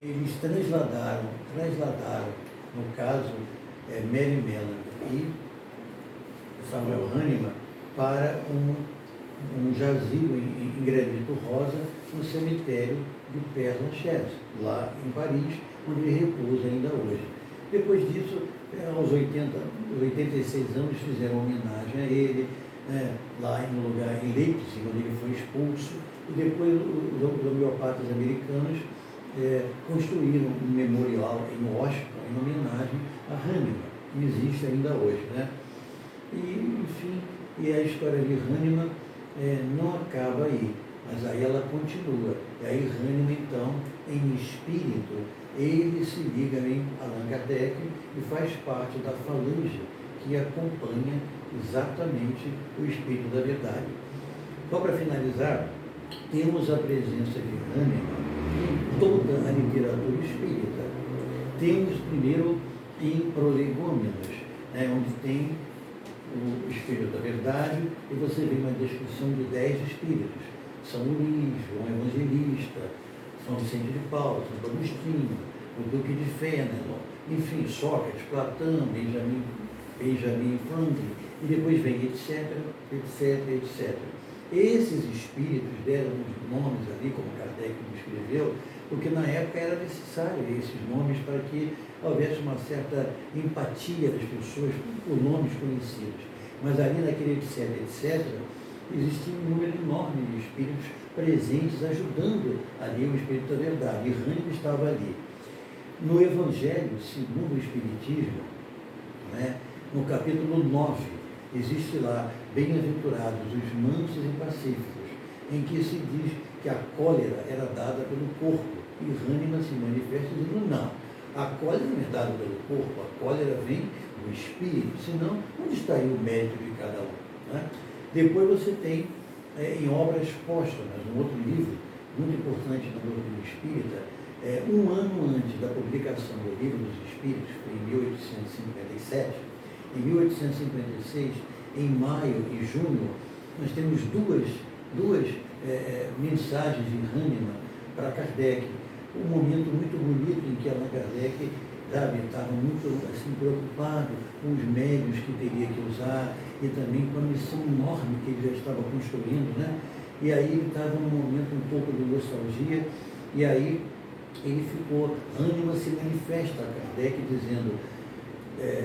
Eles transladaram, no caso, Mary Melland e Samuel Hahnemann para um jazigo em granito rosa no cemitério de Père Lachaise, lá em Paris, onde ele repousa ainda hoje. Depois disso, aos 86 anos, fizeram homenagem a ele, lá em um lugar em Leipzig, onde ele foi expulso, e depois os homeopatas americanos construíram um memorial em Washington em homenagem a Hahnemann, que existe ainda hoje, E, enfim, a história de Hahnemann não acaba aí, mas aí ela continua. E aí Hahnemann, então, em espírito, ele se liga em Allan Kardec e faz parte da falange que acompanha exatamente o Espírito da Verdade. Só para finalizar, temos a presença de Hahnemann em toda a literatura espírita. Temos primeiro em Prolegômenos, onde tem o Espírito da Verdade, e você vê uma descrição de 10 espíritos. São Luís, João Evangelista, São Vicente de Paulo, Santo Agostinho, o Duque de Fenelon, enfim, Sócrates, Platão, Benjamin Franklin, e depois vem etc. Esses espíritos deram os nomes ali, como Kardec descreveu, porque na época era necessário esses nomes para que houvesse uma certa empatia das pessoas por nomes conhecidos. Mas ali naquele etc., existia um número enorme de espíritos presentes, ajudando ali o Espírito da Verdade. E Hahnemann estava ali. No Evangelho, segundo o Espiritismo, no capítulo 9, existe lá, bem-aventurados os mansos e pacíficos, em que se diz que a cólera era dada pelo corpo, e Hahnemann se manifesta dizendo, não, a cólera não é dada pelo corpo, a cólera vem do espírito, senão, onde estaria o mérito de cada um? Depois você tem, em obras póstumas, um outro livro, muito importante na doutrina espírita, um ano antes da publicação do Livro dos Espíritos, foi em 1857, em 1856, em maio e junho, nós temos duas mensagens de Hahnemann para Kardec. Um momento muito bonito em que Allan Kardec estava muito preocupado com os médios que teria que usar e também com a missão enorme que ele já estava construindo, E aí ele estava num momento um pouco de nostalgia, e aí Hahnemann se manifesta a Kardec dizendo,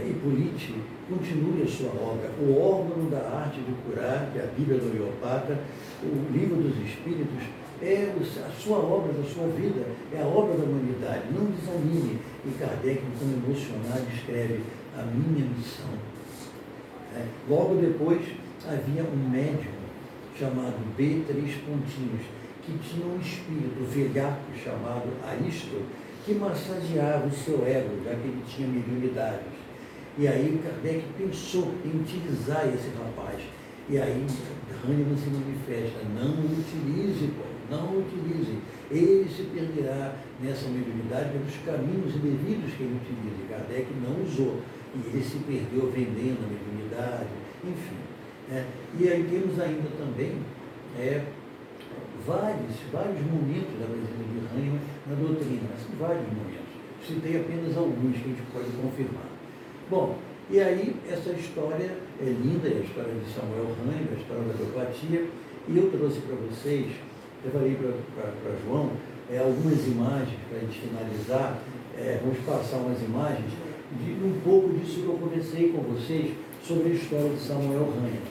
Hippolyte, continue a sua obra, o órgão da arte de curar, que é a Bíblia do Homeopata, o Livro dos Espíritos, a sua obra, da sua vida, é a obra da humanidade, não desanime. E Kardec, então emocionado, escreve a minha missão. Logo depois, havia um médium chamado B. que tinha um espírito velhaco chamado Aristo, que massageava o seu ego, já que ele tinha mediunidades. E aí Kardec pensou em utilizar esse rapaz. E aí Hahnemann se manifesta, não utilize, não utilize. Ele se perderá nessa mediunidade pelos caminhos indevidos que ele utiliza. E Kardec não usou. E ele se perdeu vendendo a mediunidade, enfim. E aí temos ainda também vários momentos da presença de Hahnemann na doutrina, mas vários momentos. Citei apenas alguns que a gente pode confirmar. Bom, e aí essa história é linda, é a história de Samuel Hahnemann, a história da homeopatia, e eu trouxe para vocês, eu falei para João, algumas imagens para a gente finalizar, vamos passar umas imagens de um pouco disso que eu conversei com vocês sobre a história de Samuel Hahnemann.